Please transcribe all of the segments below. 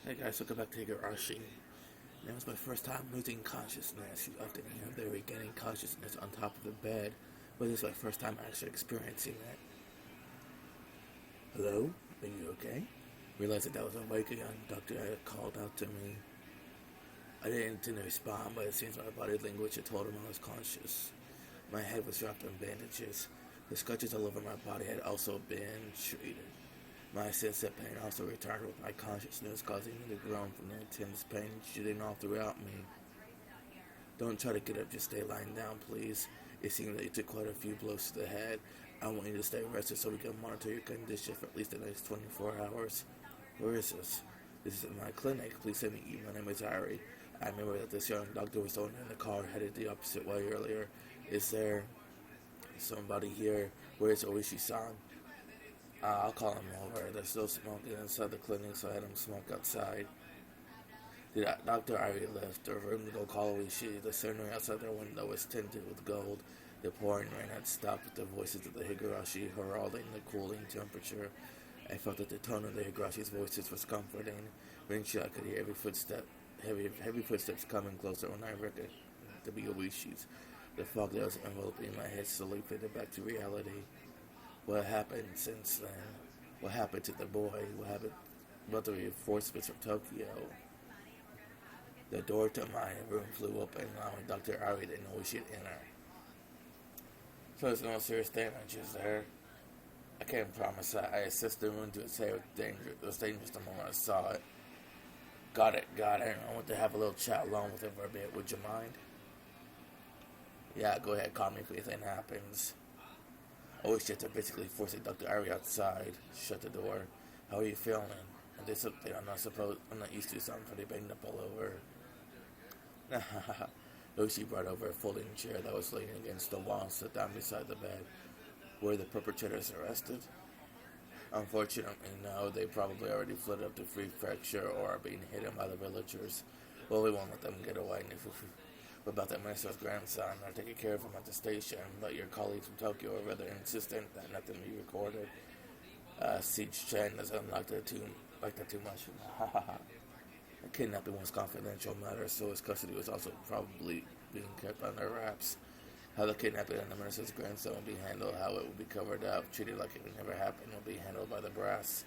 Hey guys, welcome back to Higurashi. That was my first time losing consciousness. You often hear they were regaining consciousness on top of the bed, but this is my first time actually experiencing that. Hello? Are you okay? Realized that I was awake again. Doctor had called out to me. I didn't respond, but it seems my body language had told him I was conscious. My head was wrapped in bandages. The scratches all over my body had also been treated. My sense of pain also returned with my consciousness, causing me to groan from the intense pain shooting all throughout me. Don't try to get up, just stay lying down, please. It seems that you took quite a few blows to the head. I want you to stay rested so we can monitor your condition for at least the next 24 hours. Where is this? This is my clinic. Please let me eat. My name is Ari. I remember that this young doctor was the one in the car headed the opposite way earlier. Is there somebody here? Where's Oishi-san? I'll call him over. There's still smoking inside the clinic, so I had him smoke outside. Dr. Ivy left her room to go call Oishi. The scenery outside their window was tinted with gold. The pouring rain had stopped with the voices of the Higurashi heralding the cooling temperature. I felt that the tone of the Higurashi's voices was comforting. Eventually, I could hear heavy footsteps coming closer when I reckoned to be Oishi's. The fog that was enveloping my head slowly faded back to reality. What happened since then? What happened to the boy? What happened about the reinforcements from Tokyo? The door to my room flew open, allowing Dr. Ari to know we should enter. So there's no serious damage, is there? I can't promise that. I assessed the room to its head it was dangerous the moment I saw it. Got it. I want to have a little chat alone with him for a bit. Would you mind? Yeah, go ahead, call me if anything happens. Always just basically forcing Dr. Ari outside. Shut the door. How are you feeling? And there's something I'm not used to, so I'm pretty banged up all over. Lucy brought over a folding chair that was leaning against the wall and sat down beside the bed. Were the perpetrators arrested? Unfortunately, no. They probably already fled up to Prefecture or are being hidden by the villagers. Well, we won't let them get away. What about the minister's grandson? They're taking care of him at the station, but your colleagues from Tokyo are rather insistent that nothing be recorded. Siege Chen doesn't like that too much. The kidnapping was confidential matter, so his custody was also probably being kept under wraps. How the kidnapping of the minister's grandson will be handled, how it will be covered up, treated like it never happened, will be handled by the brass.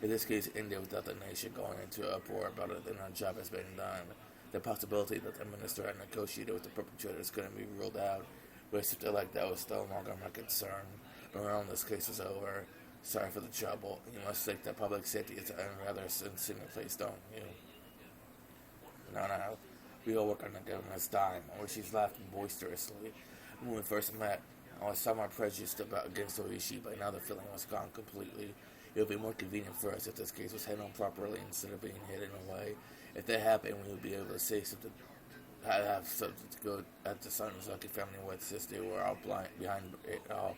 In this case, India without the nation going into uproar about it, then our job has been done. The possibility that the minister had negotiated with the perpetrators couldn't be ruled out, but something like that was no longer my concern. Around this case is over. Sorry for the trouble. You must think that public safety is a rather sensitive place, don't you? No. We all work on the government's dime, or she's laughing boisterously. When we first met, I was somewhat prejudiced against Oishi, but now the feeling was gone completely. It would be more convenient for us if this case was handled properly instead of being hidden away. If that happened, we would be able to say something, have something to go at the Sonozaki family with since they were all behind it all.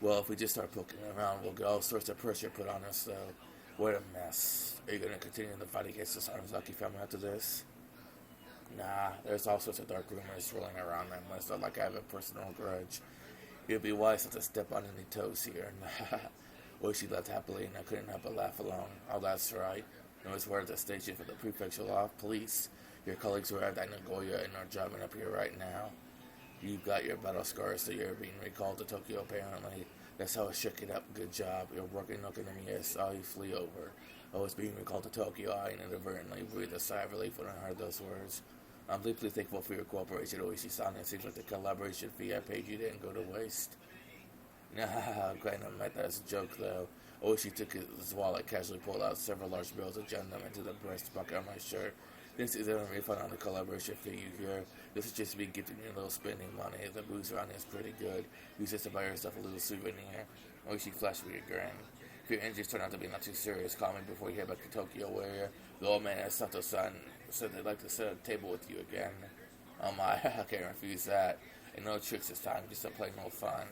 Well, if we just start poking around, we'll get all sorts of pressure put on us, though. What a mess. Are you going to continue the fight against the Sonozaki family after this? Nah, there's all sorts of dark rumors swirling around them. It's not like I have a personal grudge. It would be wise not to step on any toes here. Oishi laughed happily, and I couldn't help but laugh alone. Oh, that's right. It was word at the station for the prefectural police. Your colleagues arrived at Nagoya and are driving up here right now. You've got your battle scars, so you're being recalled to Tokyo, apparently. That's how I shook it up. Good job. You're working Okonomiya. I saw you flee over. I was being recalled to Tokyo. I inadvertently breathed a sigh of relief when I heard those words. I'm deeply thankful for your cooperation, Oishi-san. It seems like the collaboration fee I paid you didn't go to waste. Nah, kind of meant that as a joke, though. Oishi took his wallet, casually pulled out several large bills and jammed them into the breast pocket of my shirt. This isn't a refund on the collaboration fee, you hear? This is just me giving you a little spending money. The booze around here is pretty good. Use this to buy yourself a little souvenir. Oishi flashed me a grin. If your injuries turn out to be not too serious, call me before you head back to Tokyo, where the old man at Sato-san said they'd like to set a table with you again. Oh my, I can't refuse that. And no tricks this time, just a plain old fun.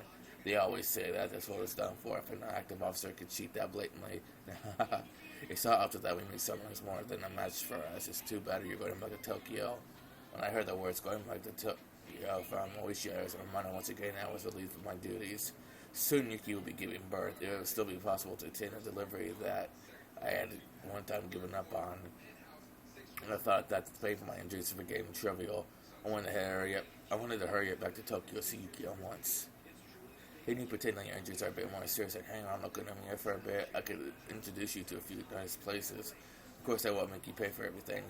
They always say that that's what it's done for if an active officer could cheat that blatantly. It's not up to that we meet someone who's more than a match for us. It's too bad you're going back to Tokyo. When I heard the words going back to Tokyo from Oishi, I was reminded once again I was relieved of my duties. Soon Yuki will be giving birth. It will still be possible to attend a delivery that I had one time given up on. And I thought that to pay for my injuries if it became trivial. I wanted to hurry it back to Tokyo to see Yuki on once. Can you pretend like your injuries are a bit more serious and hang on looking at me here for a bit? I could introduce you to a few nice places. Of course, I won't make you pay for everything.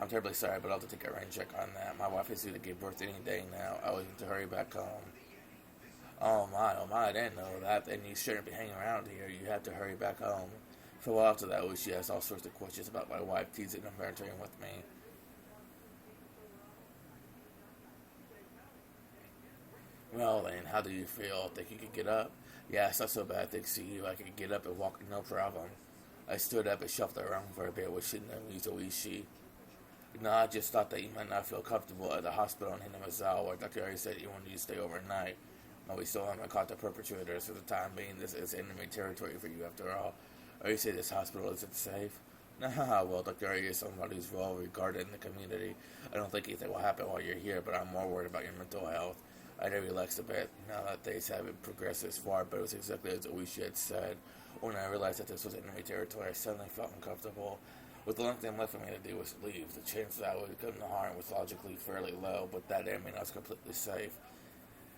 I'm terribly sorry, but I'll have to take a rain check on that. My wife is due to give birth any day now. I will need to hurry back home. Oh my, I didn't know that. Then you shouldn't be hanging around here. You have to hurry back home. For a while after that, she asked all sorts of questions about my wife, teasing and bantering with me. Well then, how do you feel? Think you could get up? Yeah, it's not so bad, thanks to you. I could get up and walk, no problem. I stood up and shuffled around for a bit, wishing them Mizoishi. No, I just thought that you might not feel comfortable at the hospital in Hinamazawa, where Dr. Ari said you wanted you to stay overnight. No, we still haven't caught the perpetrators for the time being. This is enemy territory for you after all. Or you say this hospital isn't safe? Nah, well, Dr. Ari is somebody who's well regarded in the community. I don't think anything will happen while you're here, but I'm more worried about your mental health. I did relax a bit now that things haven't progressed this far, but it was exactly as Oishi had said. When I realized that this was enemy territory, I suddenly felt uncomfortable. With the only thing left for me to do was leave. The chance that I would come to harm was logically fairly low, but that didn't mean I was completely safe.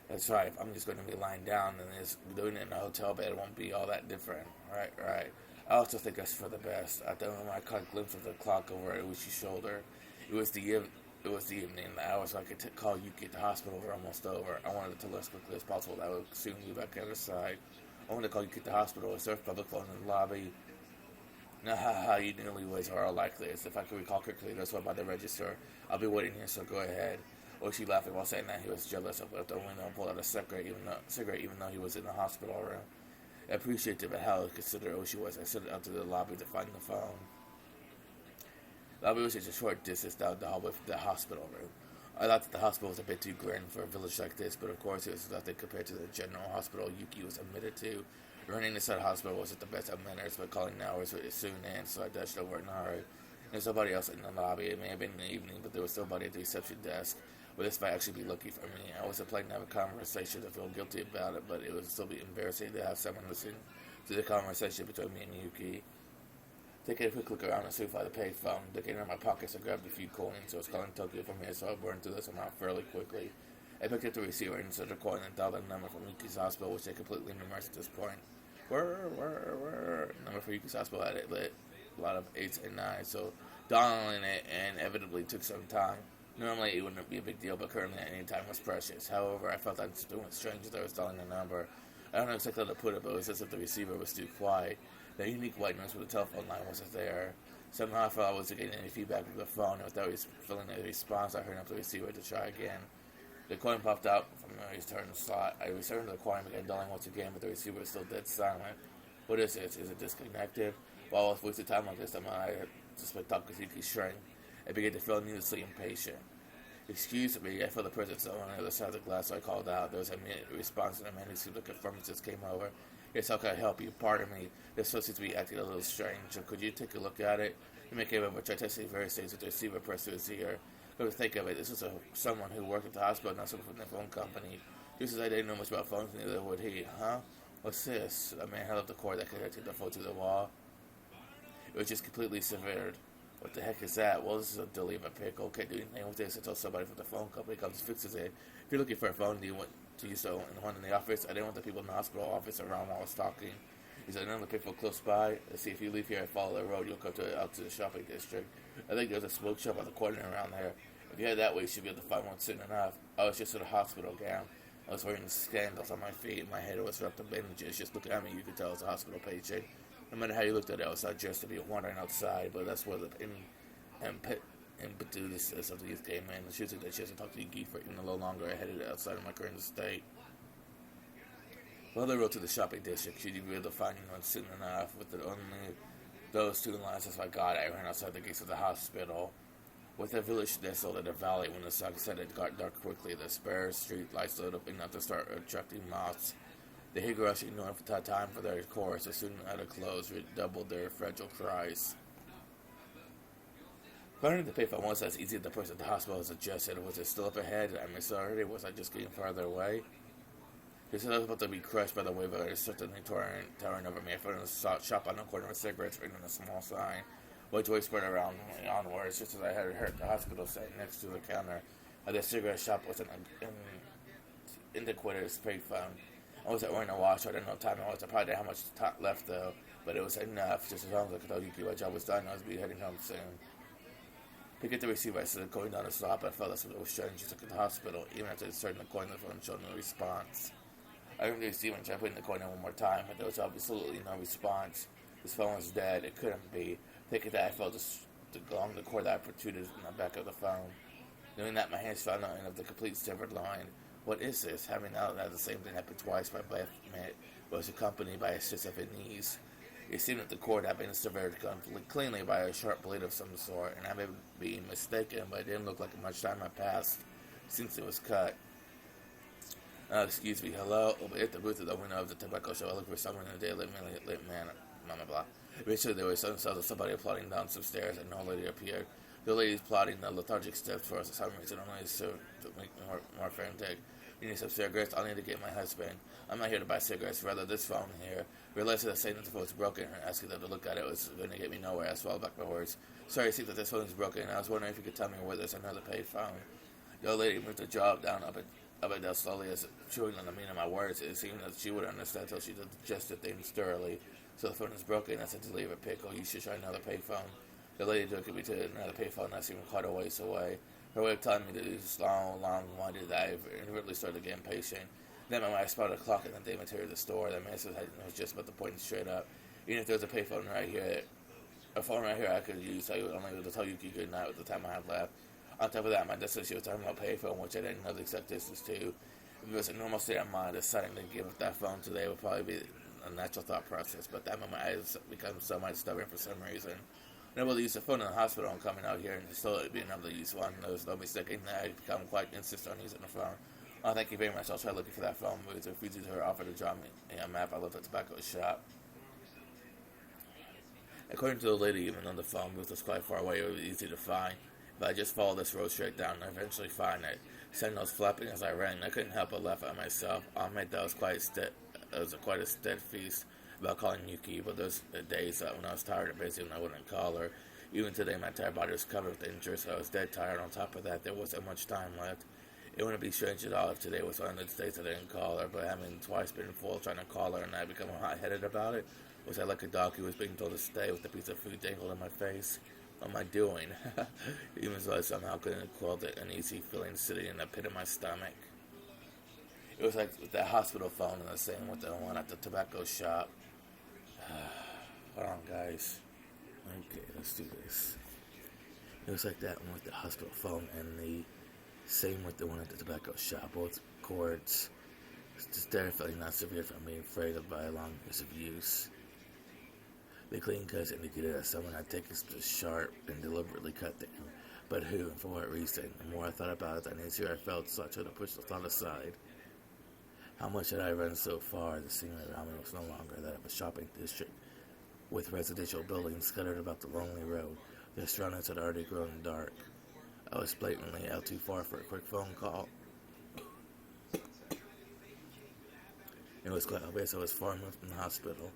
That's right, if I'm just going to be lying down and just doing it in a hotel bed, it won't be all that different. Right. I also think that's for the best. At the moment, I caught a glimpse of the clock over at Ushi's shoulder. It was the evening. The hours so I could call Yuki at the hospital were almost over. I wanted to tell her as quickly as possible that I would soon be back at her side. I wanted to call Yuki at the hospital. Is there a public phone in the lobby? Nah, you nearly always are all like this. If I can recall correctly, that's what by the register. I'll be waiting here, so go ahead. Oishi laughing while saying that he was jealous of the window and pulled out a cigarette even though he was in the hospital room. Appreciative of how considerate Oishi was, I sent out to the lobby to find the phone. The lobby was just a short distance down the hallway from the hospital room. I thought that the hospital was a bit too grand for a village like this, but of course it was nothing compared to the general hospital Yuki was admitted to. Running inside the hospital wasn't the best of manners, but calling the hours would soon end, so I dashed over in a hurry. There's nobody else in the lobby. It may have been in the evening, but there was nobody at the reception desk. Well, this might actually be lucky for me. I wasn't planning to have a conversation to feel guilty about it, but it would still be embarrassing to have someone listen to the conversation between me and Yuki. Taking a quick look around and see if I had a payphone. Digging in my pockets, I grabbed a few coins. I was calling Tokyo from here, so I burned through this amount fairly quickly. I picked up the receiver and inserted a coin and dialed the number from Yuki's hospital, which I completely memorized at this point. Number for Yuki's hospital had it lit. A lot of 8s and 9s, so dialing it inevitably took some time. Normally it wouldn't be a big deal, but currently any time was precious. However, I felt I was doing strange as I was dialing the number. I don't know exactly how to put it, but it was as if the receiver was too quiet. The unique white noise with the telephone line wasn't there. Somehow I felt I wasn't getting any feedback from the phone, and without feeling any response, I hung up the receiver to try again. The coin popped out from the return slot. I returned to the coin and began dialing once again, but the receiver was still dead silent. What is this? Is it disconnected? While I was wasting time like this, I suspect Takasuki shrank. I began to feel needlessly impatient. Excuse me, I felt the presence of someone on the other side of the glass, so I called out. There was a minute response, and a man who seemed to confirm just came over. Yes, how can I help you? Pardon me. This one seems to be acting a little strange. So could you take a look at it? The man came over, tried testing various things with the receiver pressed to his ear. Come to think of it, this was someone who worked at the hospital, not someone from the phone company. Just as I didn't know much about phones, neither would he. Huh? What's this? A man held up the cord that connected the phone to the wall. It was just completely severed. What the heck is that? Well, this is a dilly of a pickle. Can't do anything with this until somebody from the phone company comes and fixes it. If you're looking for a phone, do you want to use the one in the office? I didn't want the people in the hospital office around while I was talking. Is there another people close by? Let's see, if you leave here and follow the road, you'll come out to the shopping district. I think there's a smoke shop on the corner around there. If you head that way, you should be able to find one soon enough. I was just in a hospital gown. I was wearing scandals on my feet, and my head was wrapped up in bandages. Just look at me, you could tell it's a hospital paycheck. No matter how you looked at it, I was not dressed to be wandering outside, but that's where the impetus of the youth came in. She took that chance to talk to Yuki for even a little longer. I headed outside of my current state. Well, the road to the shopping district, she'd be able to find anyone soon enough. With only those two lines, that's what I ran outside the gates of the hospital. With the village nestled in a valley, when the sun set, it got dark quickly. The spare street lights lit up enough to start attracting moths. The Higurashi ignored time for their chorus. As soon as it closed, redoubled their fragile cries. Finding the payphone wasn't as easy as the person at the hospital suggested. Was it still up ahead? Did I miss it already? Was I just getting farther away? He said I was about to be crushed by the wave of it, certainly towering over me. I found a shop on the corner with cigarettes written on a small sign, which voice spread around me onwards, just as I had heard the hospital sat next to the counter. The cigarette shop was an antiquated payphone. I wasn't wearing a watch, so I didn't know what time it was. I probably didn't have much left, though, but it was enough. Just as long as I could tell Yuki my job was done, I was be heading home soon. To get the receiver, I started going down the stop. I felt as if it was strange just like at the hospital. Even after inserting the coin, the phone showed no response. I opened the receiver and tried putting the coin in one more time, but there was absolutely no response. This phone was dead. It couldn't be. Thinking that, I felt along the cord that protruded from the back of the phone. Knowing that, my hands found out of the complete severed line. What is this? Having out that the same thing happened twice, my blackmate was accompanied by a sense of unease. It seemed that the cord had been severed cleanly by a sharp blade of some sort, and I may be mistaken, but it didn't look like much time had passed since it was cut. Excuse me, hello? At the booth of the window of the tobacco shop, I looked for someone in the daylit man, blah, blah, blah. Eventually, there was some sounds of somebody plodding down some stairs, and no lady appeared. The lady's plodding the lethargic steps for us for some reason, only served to make me more frantic. You need some cigarettes? I'll need to get my husband. I'm not here to buy cigarettes, rather this phone here. Realizing that saying that the phone was broken and asking them to look at it was going to get me nowhere. I swallowed back my words. Sorry, I see that this phone is broken. I was wondering if you could tell me where there's another paid phone. The old lady moved the jaw down up and down slowly as chewing on the meaning of my words. It seemed that she would understand until she digested things thoroughly. So the phone is broken. I said to leave it, pickle. You should try another payphone. The lady took me to another payphone and I seemed quite a ways away. Her way of telling me to do this long-winded that I inadvertently started to get impatient. Then when I spotted a clock in the dim interior of the store, the man said I was just about to point straight up. Even if there was a payphone right here, a phone right here I could use, I would only able to tell Yuki good night with the time I had left. On top of that, my distance, she was talking about payphone, which I didn't know the exact distance to. If it was a normal state of mind, deciding to give up that phone today would probably be a natural thought process, but that moment I had become so much stubborn for some reason. Unable to use the phone in the hospital, I'm coming out here and still being able to use one. There was no mistaking that I become quite insistent on using the phone. Oh, thank you very much. I'll try looking for that phone booth. Refusing her offer to draw me a map, I left the tobacco shop. According to the lady, even though the phone booth was quite far away, it was easy to find. If I just followed this road straight down, I'd eventually find it. Signals flapping as I ran, I couldn't help but laugh at myself. I'll admit that was quite a stead feast about calling Yuki, but those days when I was tired and busy when I wouldn't call her. Even today, my entire body was covered with injuries, so I was dead tired. On top of that, there wasn't much time left. It wouldn't be strange at all if today was one of those days I didn't call her, but having twice been full trying to call her and I become hot-headed about it, was I like a dog who was being told to stay with a piece of food dangled in my face? What am I doing? Even though I somehow couldn't quell the uneasy feeling sitting in the pit of my stomach. It was like with that hospital phone and the same with the one at the tobacco shop. Hold on, guys. Okay, let's do this. It was like that one with the hospital phone and the same with the one at the tobacco shop. Both cords. Just definitely not severe from being afraid of by a long years of use. The clean cuts indicated that someone had taken the sharp and deliberately cut them. But who and for what reason? The more I thought about it, the easier I felt, so I tried to push the thought aside. How much had I run so far? The scene around me was no longer that of a shopping district, with residential buildings scattered about the lonely road. Their surroundings had already grown dark. I was blatantly out too far for a quick phone call. It was quite obvious I was far enough from the hospital.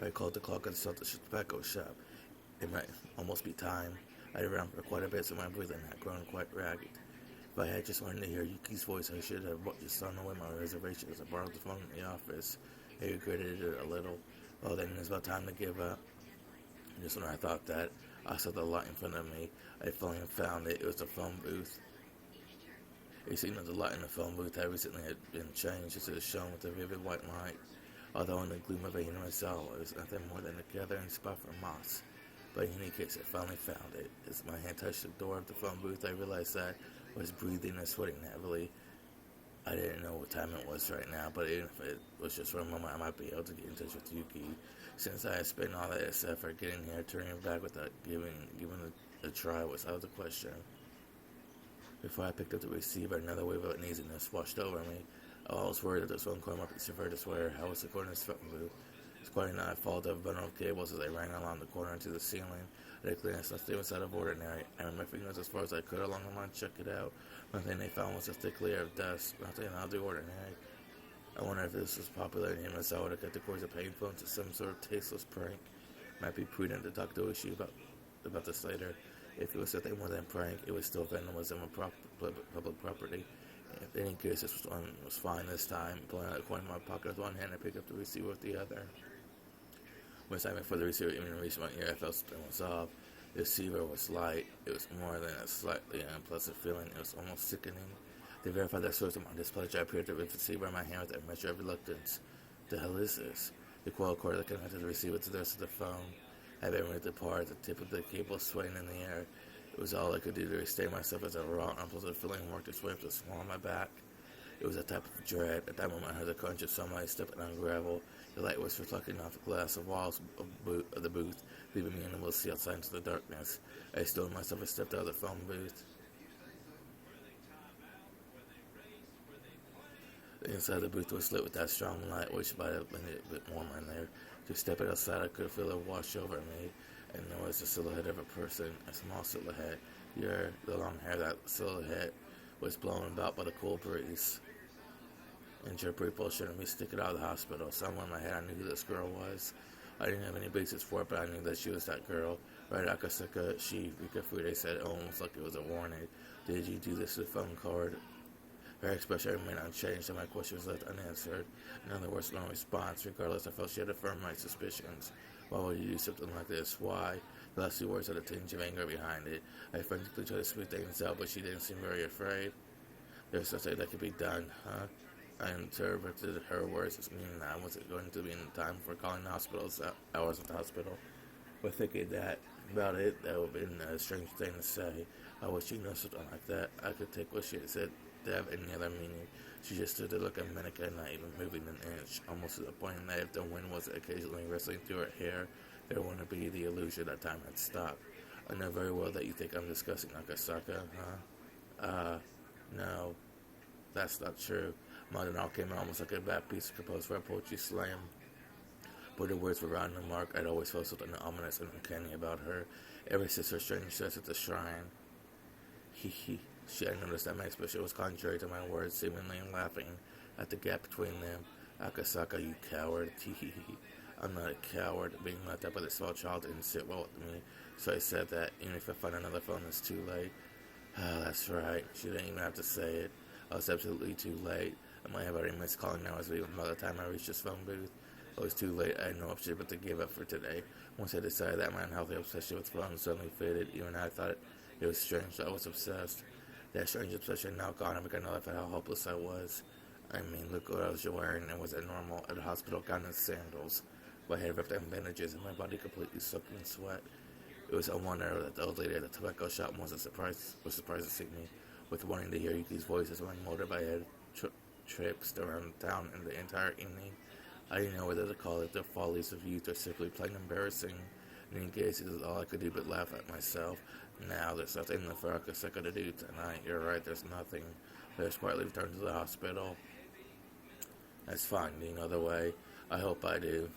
I called the clock at the tobacco shop. It might almost be time. I had around for quite a bit, so my breathing had grown quite ragged. If I had just wanted to hear Yuki's voice, I should have just thrown away my reservation as I borrowed the phone in the office. I regretted it a little. Well, then it was about time to give up. Just when I thought that, I saw the light in front of me. I finally found it. It was a phone booth. It seemed that the light in the phone booth had recently been changed as it was shown with a vivid white light. Although in the gloom of it I saw, it was nothing more than a gathering spot for moss. But in any case, I finally found it. As my hand touched the door of the phone booth, I realized that I was breathing and sweating heavily. I didn't know what time it was right now, but even if it was just for a moment, I might be able to get in touch with Yuki. Since I had spent all that effort getting here, turning back without giving it a try was out of the question. Before I picked up the receiver, another wave of uneasiness washed over me. I was worried that this phone call might be severe to swear. I was recording this phone booth. Squatting down, I followed a bundle of cables as I ran along the corner into the ceiling. I had a glance, nothing was out of ordinary. I ran my fingers as far as I could along the line to check it out. One thing they found was a thick layer of dust, nothing out of the ordinary. I wonder if this was popular in him, as I would have got the course of painful into some sort of tasteless prank. Might be prudent to talk to Oishi about this later. If it was something more than a prank, it was still vandalism of public property. In any case, this one was fine this time. Pulling out a coin in my pocket with one hand, I picked up the receiver with the other. When I meant for the receiver even reached my ear, I felt something was off. The receiver was light. It was more than a slightly unpleasant feeling. It was almost sickening. To verify the source of my displeasure, I appeared to the receiver in my hand with a measure of reluctance. The hell is this? The coil cord that connected the receiver to the rest of the phone had been ripped apart, the tip of the cable swaying in the air. It was all I could do to restrain myself as a raw, unpleasant feeling worked its way up the small of my back. It was a type of dread. At that moment, I heard the crunch of somebody stepping on gravel. The light was reflecting off the glass of walls of the booth, leaving me unable to see outside into the darkness. I stowed myself and stepped out of the phone booth. The inside of the booth was lit with that strong light, which might have been a bit warmer in there. Just stepping outside, I could feel it wash over me, and there was the silhouette of a person, a small silhouette. The long hair of that silhouette was blown about by the cool breeze. And your repulsion of me sticking out of the hospital. Somewhere in my head, I knew who this girl was. I didn't have any basis for it, but I knew that she was that girl. Right, Akasaka, Rikafude said, almost like it was a warning. Did you do this with the phone card? Her expression remained unchanged, and my question was left unanswered. In other words, no response. Regardless, I felt she had affirmed my suspicions. Why would you do something like this? Why? The last 2 words had a tinge of anger behind it. I frantically tried to smooth things out, but she didn't seem very afraid. There's something that could be done, huh? I interpreted her words as meaning that I wasn't going to be in time for calling the hospital's hours at the hospital. But thinking that about it, that would have been a strange thing to say. I wish she knew something like that. I could take what she had said to have any other meaning. She just stood there looking menacing, not even moving an inch, almost to the point that if the wind was occasionally wrestling through her hair, there wouldn't be the illusion that time had stopped. I know very well that you think I'm discussing Akasaka, huh? No, that's not true. Modern all came out almost like a bad piece composed for a poetry slam. But the words were round the mark. I'd always felt something ominous and uncanny about her, ever since her strange dress at the shrine. She had noticed that my expression was contrary to my words, seemingly laughing at the gap between them. Akasaka, you coward. I'm not a coward. Being left up by the small child didn't sit well with me, so I said that even if I find another phone, it's too late. That's right. She didn't even have to say it. I was absolutely too late. I might have already missed calling now as well by the time I reached this phone booth. It was too late. I had no option but to give up for today. Once I decided that my unhealthy obsession with phones suddenly faded, even I thought it was strange that I was obsessed. That strange obsession now gone, I began to laugh at how hopeless I was. I mean, look what I was wearing, and was it normal at a hospital gown and sandals? My head ripped in bandages and my body completely soaked in sweat. It was a wonder that the old lady at the tobacco shop was surprised to see me, with wanting to hear Yuki's voices when motorbike had trips around town in the entire evening. I didn't know whether to call it the follies of youth or simply plain embarrassing. In any case, it was all I could do but laugh at myself. Now, there's nothing left for Akasaka to do tonight. You're right, there's nothing. Let us quietly return to the hospital. That's fine. Do you know the way? I hope I do.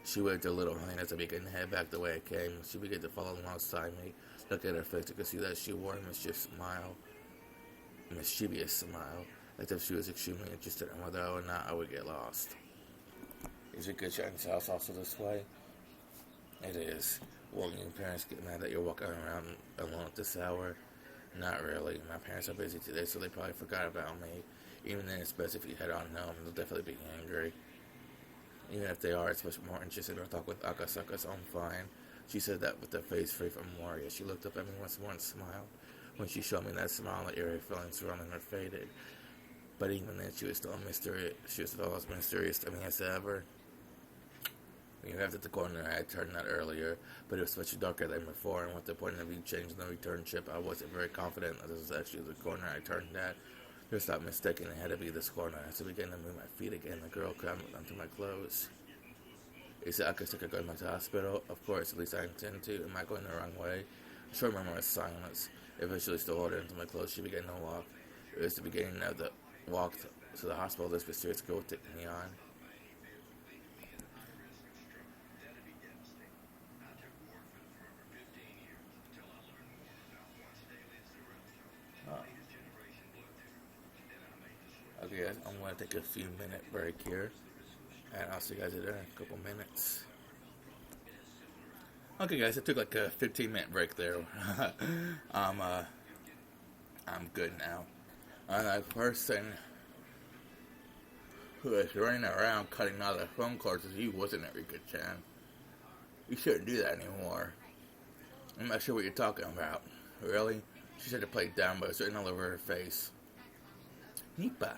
She waved her little hand as I began to head back the way I came. She began to follow alongside me. Look at her face. You could see that she wore a mischievous smile, as if she was extremely interested in whether or not I would get lost. Is it good Chinese house also this way? It is. Won't your parents get mad that you're walking around alone at this hour? Not really. My parents are busy today, so they probably forgot about me. Even then, it's best if you head on home. They'll definitely be angry. Even if they are, it's much more interested in her talk with Akasaka's own fine. She said that with a face free from worry. She looked up at me once more and smiled. When she showed me that smile, the eerie feeling surrounding her faded. But even then, she was still mysterious. She was still as mysterious to me as ever. We arrived at the corner. I had turned that earlier, but it was much darker than before, and with the point of view changing the return trip, I wasn't very confident that this was actually the corner I turned at. Just not mistaken, it had to be this corner. As I began to move my feet again, the girl grabbed onto my clothes. Is it Akasaka going back to the hospital? Of course, at least I intend to. Am I going the wrong way? A short moment of silence. Eventually, still holding onto my clothes, she began to walk. It was the beginning of the walk to the hospital this mysterious girl would take me on. guys, I'm going to take a few minute break here, and I'll see you guys in a couple minutes. Okay, guys, I took like a 15-minute break there. I'm good now. And the person who was running around cutting all the phone calls, he wasn't Rika-chan. You shouldn't do that anymore. I'm not sure what you're talking about. Really? She said to play down, but it was written all over her face. Nipa.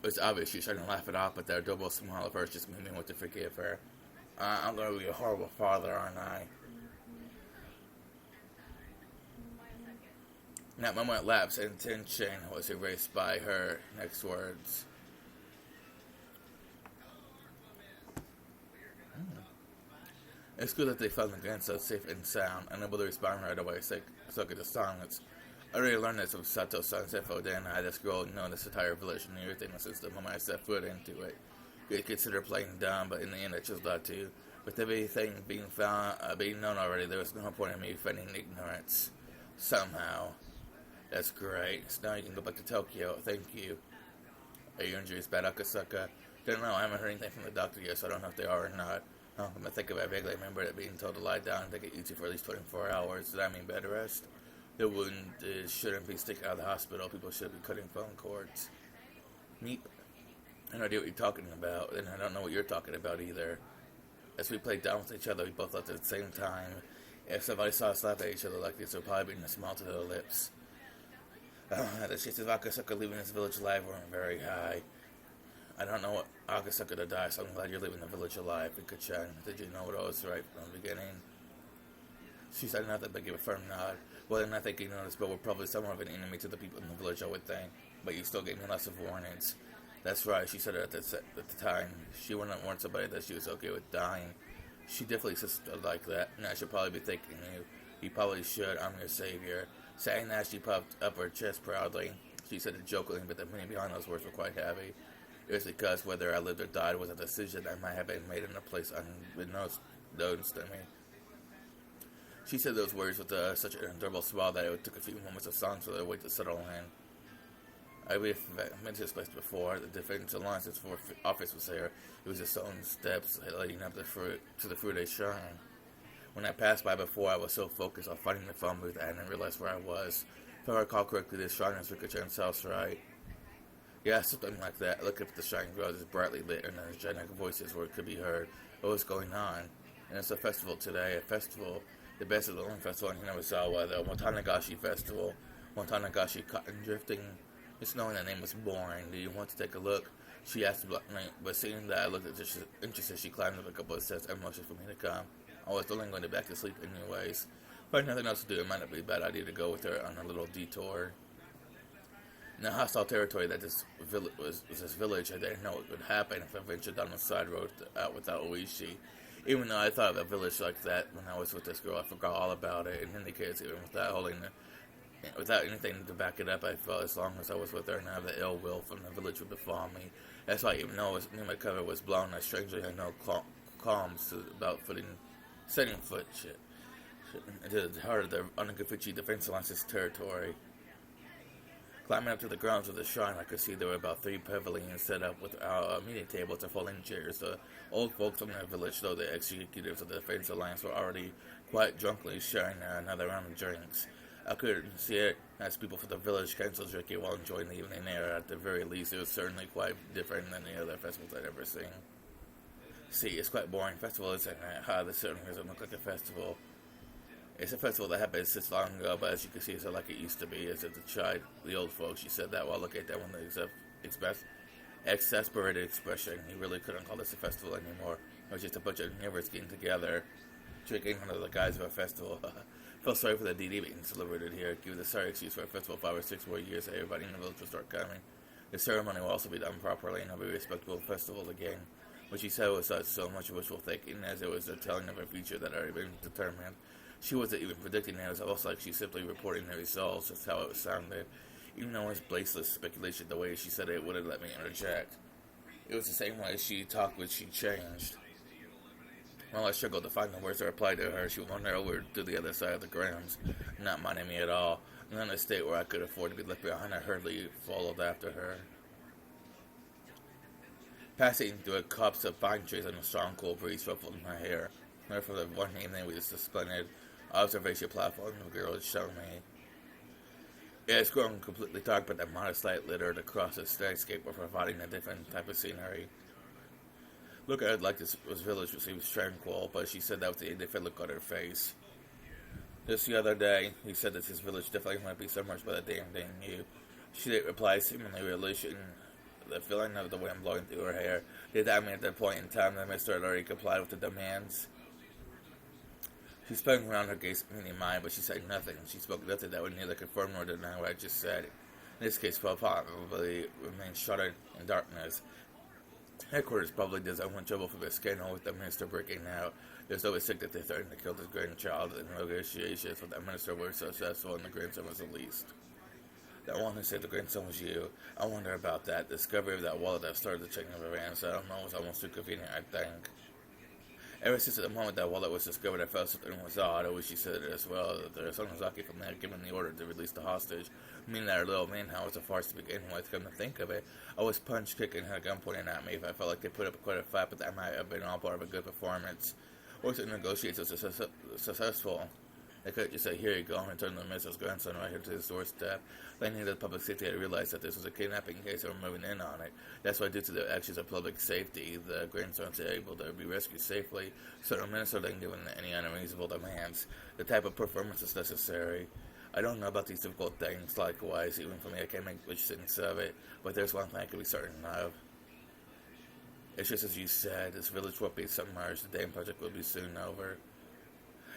It was obvious she was trying to laugh it off, but that adorable smile of hers just made me want to forgive her. I'm going to be a horrible father, aren't I? That moment lapsed, and tension was erased by her next words. It's good that they found the gun so safe and sound, unable to respond right away, so good the silence. I already learned this from Sato-san Sefo, then I had this girl know this entire village and everything since the moment I set foot into it. You could consider playing dumb, but in the end I chose not to. With everything being known already, there was no point in me feigning ignorance. Somehow. That's great. So now you can go back to Tokyo. Thank you. Are your injuries bad, Akasaka? Don't know. I haven't heard anything from the doctor yet, so I don't know if they are or not. I'm going to think about it vaguely. I remember it being told to lie down and take it easy for at least 24 hours. Does that mean bed rest? The wound shouldn't be sticking out of the hospital. People should be cutting phone cords. Meep. I have no idea what you're talking about, and I don't know what you're talking about either. As we played down with each other, we both left at the same time. If somebody saw us laugh at each other like this, it would probably bring a smile to their lips. The chances of Akasaka leaving this village alive weren't very high. I don't know what Akasaka to die, so I'm glad you're leaving the village alive, Rika-chan. Did you know what I was right from the beginning? She said nothing but gave a firm nod. Well, then I think you noticed, but we're probably somewhat of an enemy to the people in the village, I would think. But you still gave me lots of warnings. That's right, she said it at the time. She wouldn't warn somebody that she was okay with dying. She definitely insisted like that, and I should probably be thanking you. You probably should, I'm your savior. Saying that, she puffed up her chest proudly. She said it jokingly, but the meaning behind those words were quite heavy. It was because whether I lived or died was a decision that might have been made in a place unbeknownst to me. She said those words with such an adorable smile that it took a few moments of silence for their weight to settle in. I've been to this place before. The Defense Alliance's office was there. It was the stone steps leading up to the Fude Shrine. When I passed by before, I was so focused on finding the phone booth, I didn't realize where I was. If I recall correctly, this shrine is Rika-chan's house, right? Yeah, something like that. Look up at the shrine grows, it's brightly lit, and energetic voices where it could be heard. What was going on? And it's a festival today, a festival, the best of the only festival in Hinazawa, the Watanagashi Festival. Watanagashi cotton drifting. Just knowing the name was boring. Do you want to take a look? She asked bluntly, but seeing that I looked interested, she climbed up a couple of steps and motioned for me to come. I was only going back to sleep anyways. If I had nothing else to do, it might not be a bad idea to go with her on a little detour. In the hostile territory that this village, I didn't know what would happen if I ventured down the side road out without Oishi. Even though I thought of a village like that when I was with this girl, I forgot all about it. In any case, even without anything to back it up, I felt as long as I was with her, none of the ill will from the village would befall me. That's why even though my cover was blown, I strangely had no qualms about setting foot into the heart of the Onagafuchi Defense Alliance's territory. Climbing up to the grounds of the shrine, I could see there were about 3 pavilions set up with meeting tables and folding chairs. The old folks from the village, though the executives of the Defense Alliance, were already quite drunkenly sharing another round of drinks. I couldn't see it as people from the village canceled drinking while enjoying the evening air. At the very least, it was certainly quite different than the other festivals I'd ever seen. See, it's quite boring. Festival isn't it? This certainly doesn't look like a festival. It's a festival that happened since long ago, but as you can see, it's not like it used to be. It's at the old folks. She said that while looking at that one exasperated expression. He really couldn't call this a festival anymore. It was just a bunch of neighbors getting together, drinking under the guise of a festival. Felt sorry for the DD being celebrated here. Give the sorry excuse for a festival 5 or 6 more years, everybody in the village will start coming. The ceremony will also be done properly, and it'll be a respectable festival again. What she said was such so much wishful thinking, as it was a telling of her future that had already been determined. She wasn't even predicting it. It was almost like she's simply reporting the results. That's how it sounded. Even though it was baseless speculation, the way she said it wouldn't let me interject. It was the same way she talked when she changed. While I struggled to find the words to reply to her, she wandered over to the other side of the grounds, not minding me at all. And in a state where I could afford to be left behind, I hurriedly followed after her. Passing through a copse of pine trees and a strong cool breeze ruffled my hair. Therefore, the one evening we used a splendid observation platform the girl had shown me. It has grown completely dark, but the modest light littered across its landscape were providing a different type of scenery. Look at it like this was village seems tranquil, but she said that with the indifferent look on her face. Just the other day, he said that his village definitely might be submerged by the damn thing you. She didn't reply, seemingly relishing the feeling of the wind blowing through her hair. Did that mean at that point in time that Mr. had already complied with the demands? She spun around her gaze, meaning mine, but she said nothing. She spoke nothing that would neither confirm nor deny what I just said. In this case, probably remained shrouded in darkness. Headquarters probably does want trouble for the scandal with the minister breaking out. There's always sick that they threatened to kill this grandchild, and negotiations with that minister were successful, and the grandson was released. That one who said the grandson was you. I wonder about that. The discovery of that wallet that started the chain of events. I don't know, it was almost too convenient, I think. Ever since the moment that wallet was discovered, I felt something was odd. I wish she said it as well. That there was someone lucky from there giving the order to release the hostage. Meaning that our little manhunt was a farce to begin with. Come to think of it, I was punched, kicked, and had a gun pointed at me. If I felt like they put up quite a fight, but that might have been all part of a good performance. Or to negotiate so successful. They could just say, here you go, and return the Mrs. grandson right here to his doorstep. They needed the public safety to realize that this was a kidnapping case and were moving in on it. That's why, due to the actions of public safety, the grandsons are able to be rescued safely, so the minister didn't give any unreasonable demands. The type of performance is necessary. I don't know about these difficult things, likewise, even for me, I can't make much sense of it, but there's one thing I can be certain of. It's just as you said, this village won't be submerged, the dam project will be soon over.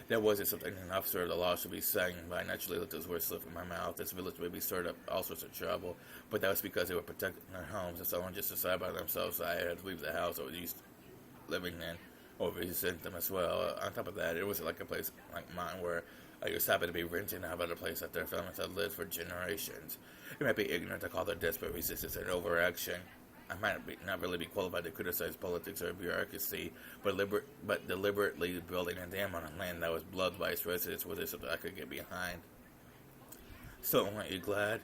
There wasn't something an officer of the law should be saying, but I naturally let those words slip from my mouth. This village may be stirred up all sorts of trouble, but that was because they were protecting their homes, and someone just decided by themselves that I had to leave the house I was used to living in, or visit them as well. On top of that, it wasn't like a place like mine where I just happened to be renting out of a place that their families had lived for generations. It might be ignorant to call their desperate resistance an overaction. I might not really be qualified to criticize politics or bureaucracy, but deliberately building a dam on a land that was beloved by its residents was something I could get behind. So, aren't you glad?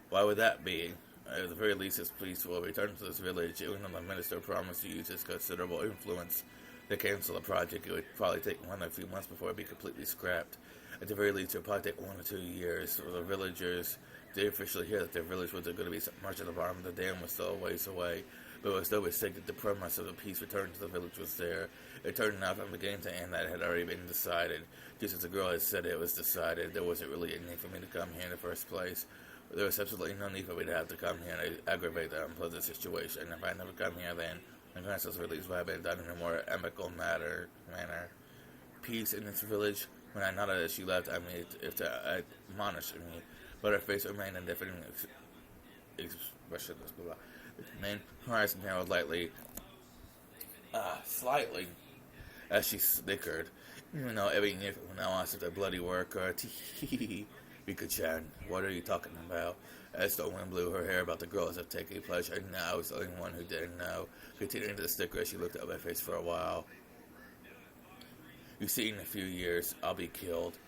Why would that be? At the very least, this police will return to this village, even though the minister promised to use his considerable influence to cancel the project. It would probably take more than a few months before it would be completely scrapped. At the very least, it would probably take 1 or 2 years for the villagers. They officially hear that their village was going to be submerged at the bottom of the dam was still a ways away, but it was no mistake that the premise of the peace return to the village was there. It turned out from beginning to end that it had already been decided. Just as the girl had said it was decided, there wasn't really a need for me to come here in the first place. There was absolutely no need for me to have to come here and aggravate that unpleasant situation. If I had never come here then, my grandson's release would have been done in a more amicable manner. Peace in this village. When I nodded as she left, I mean, if to admonish me, but her face remained in different expression. Then her eyes narrowed slightly, as she snickered. You know, every year from now on, since a bloody work or Rika-chan, what are you talking about? As the wind blew her hair about the girl as if taking pleasure. No, I was the only one who didn't know. Continuing to snicker as she looked at my face for a while. You see, in a few years, I'll be killed.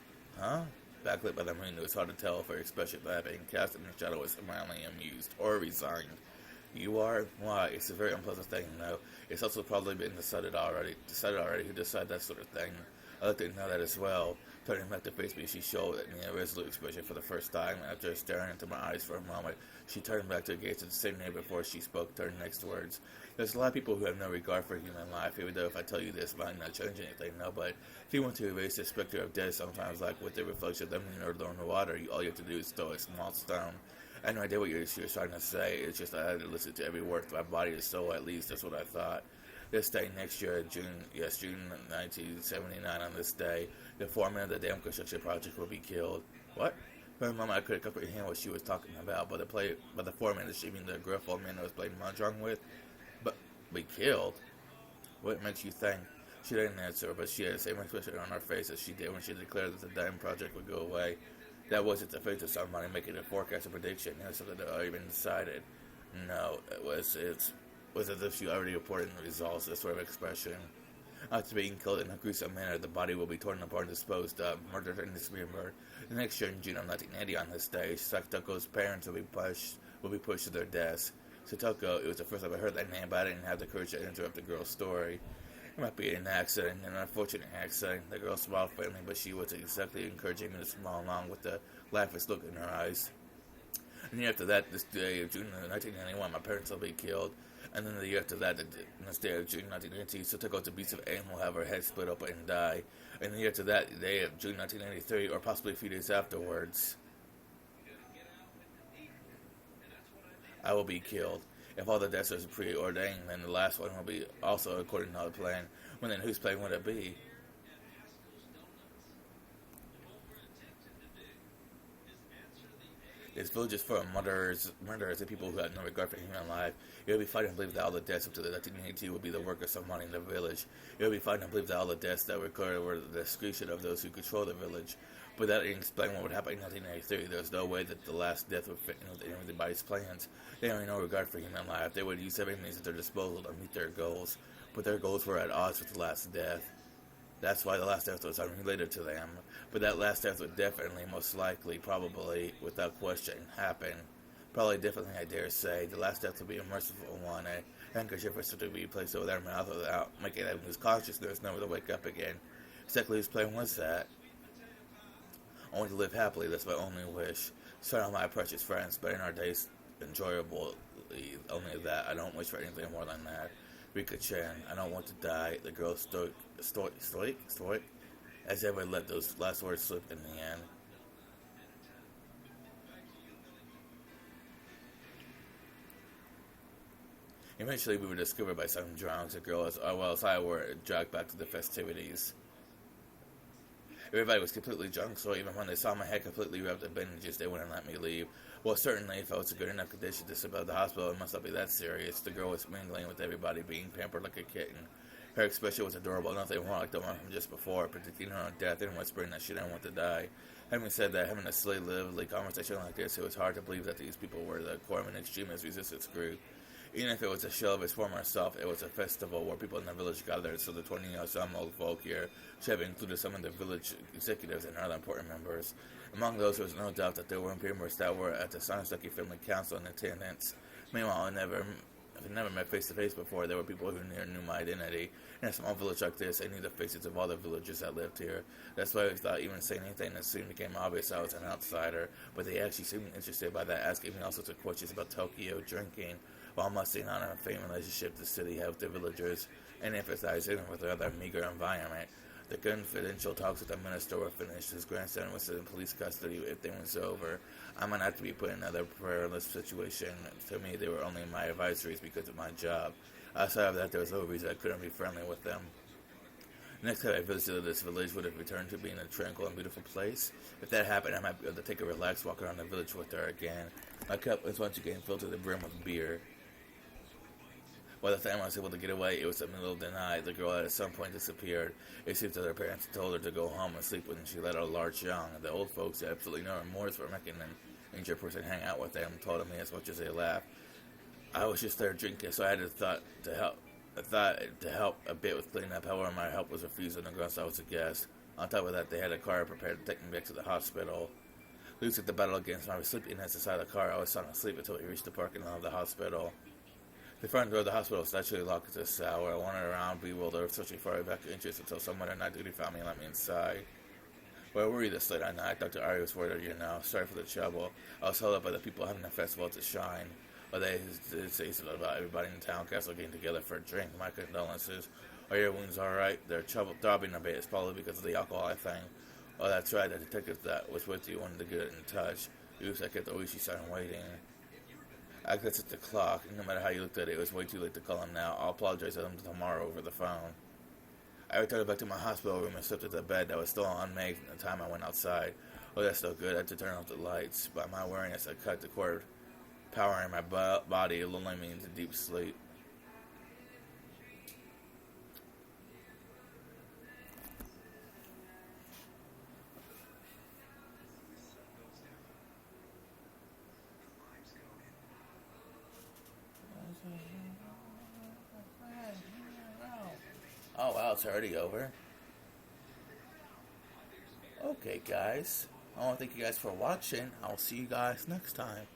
Huh? Backlit by the moon, it was hard to tell if her expression had been cast in the shadow was mildly amused or resigned. You are? Why? It's a very unpleasant thing, though. It's also probably been decided already. Who decided that sort of thing? I looked at know that as well. Turning back to face me, she showed me a resolute expression for the first time. After staring into my eyes for a moment, she turned back to gaze at the same name before she spoke her next words. There's a lot of people who have no regard for human life, even though if I tell you this, it might not change anything, no, but if you want to erase the specter of death, sometimes like with the reflection of the moon or the water, all you have to do is throw a small stone. I had no idea what she was trying to say. It's just I had to listen to every word. My body and soul, at least, that's what I thought. This day next year, June 1979, on this day, the foreman of the dam construction project will be killed. What? For a moment, I couldn't comprehend what she was talking about, but the foreman is mean the gruff old man I was playing mahjong with. But be killed? What makes you think? She didn't answer, but she had the same expression on her face as she did when she declared that the dam project would go away. That wasn't the face of somebody making a forecast or prediction. It was something that had already been decided. No, it was as if she already reported the results, this sort of expression. After being killed in a gruesome manner, the body will be torn apart and disposed of, murdered and dismembered. The next year in June of 1980, on this day, Sakatoko's parents will be pushed to their deaths. Satoko. It was the first time I heard that name, but I didn't have the courage to interrupt the girl's story. It might be an accident, an unfortunate accident. The girl smiled faintly, but she was exactly encouraging me to smile along with the laughing look in her eyes. And the year after that, this day of June 1991, my parents will be killed. And then the year after that, this day of June 1990, Satoko Beast of Aim will have her head split open and die. And the year after that, the day of June 1993, or possibly a few days afterwards, I will be killed. If all the deaths are preordained, then the last one will be also according to the plan. Well, then whose plan would it be? This village is full of murderers, and people who have no regard for human life. It would be fine to believe that all the deaths up to the 1982 would be the work of someone in the village. It would be fine to believe that all the deaths that were recorded were the discretion of those who control the village. But that didn't explain what would happen in 1983. There was no way that the last death would fit in with anybody's plans. They had no regard for human life. They would use everything at their disposal to meet their goals. But their goals were at odds with the last death. That's why the last death was unrelated to them. But that last death would definitely, most likely, probably, without question, happen. Probably definitely, I dare say. The last death would be a merciful one. A handkerchief was to be placed over their mouth without making them lose consciousness, never to wake up again. Exactly whose plan was that? I want to live happily, that's my only wish. Start on my precious friends, but in our days, enjoyable, only that. I don't wish for anything more than that. Rika-chan, I don't want to die. The girl stoic, as ever let those last words slip in the end. Eventually, we were discovered by some drunks. The girl, as well as I, were dragged back to the festivities. Everybody was completely drunk, so even when they saw my head completely wrapped in bandages, they wouldn't let me leave. Well, certainly, if I was in good enough condition to survive the hospital, it must not be that serious. The girl was mingling with everybody, being pampered like a kitten. Her expression was adorable, nothing more like the one from just before, predicting her own death and whispering that she didn't want to die. Having said that, having a silly, lively conversation like this, it was hard to believe that these people were the core of an extremist resistance group. Even if it was a shell of its former self, it was a festival where people in the village gathered, so the 20 some old folk here should have included some of the village executives and other important members. Among those, there was no doubt that there were members that were at the Sansaki Family Council in attendance. Meanwhile, I've never met face-to-face before. There were people who knew my identity. In a small village like this, I knew the faces of all the villagers that lived here. That's why I thought even saying anything that soon became obvious I was an outsider. But they actually seemed interested by that, asking me all sorts of questions about Tokyo, drinking, while musting on a fame relationship the city had with the villagers, and emphasizing with their other meager environment. The confidential talks with the minister were finished. His grandson was in police custody if they was over. I might have to be put in another perilous situation. To me, they were only my advisories because of my job. Outside of that, there was no reason I couldn't be friendly with them. Next time I visited this village would have returned to being a tranquil and beautiful place. If that happened, I might be able to take a relaxed walk around the village with her again. My cup was once again filled to the brim with beer. By the time I was able to get away, it was the middle of the night. The girl had at some point disappeared. It seems that her parents told her to go home and sleep when she let out a large yawn. The old folks had absolutely no remorse for making an injured person hang out with them, told me as much as they laughed. I was just there drinking, so I had a thought to help a bit with cleaning up. However, my help was refused on the grounds I was a guest. On top of that, they had a car prepared to take me back to the hospital. Losing the battle against my sleepiness inside the car, I was sound asleep until we reached the parking lot of the hospital. The front door of the hospital was naturally locked at this hour. I wandered around, bewildered, searching for a back entrance until someone on night duty found me and let me inside. Where were you this late at night? Dr. Ari was worried, Sorry for the trouble. I was held up by the people having a festival to shine. But they did say something about everybody in the town castle getting together for a drink. My condolences. Are your wounds alright? They're throbbing a bit. It's probably because of the alcohol, I think. Oh, that's right. The detective that was with you wanted to get in touch. Oops, I kept the Oishi-san waiting. I glanced at the clock, and no matter how you looked at it, it was way too late to call him now. I'll apologize to him tomorrow over the phone. I returned back to my hospital room and slipped into the bed that was still unmade from the time I went outside. Oh, that's no good. I had to turn off the lights. By my weariness, I cut the cord, powering my body, lulling me into deep sleep. Oh wow, it's already over. Okay guys, I want to thank you guys for watching. I'll see you guys next time.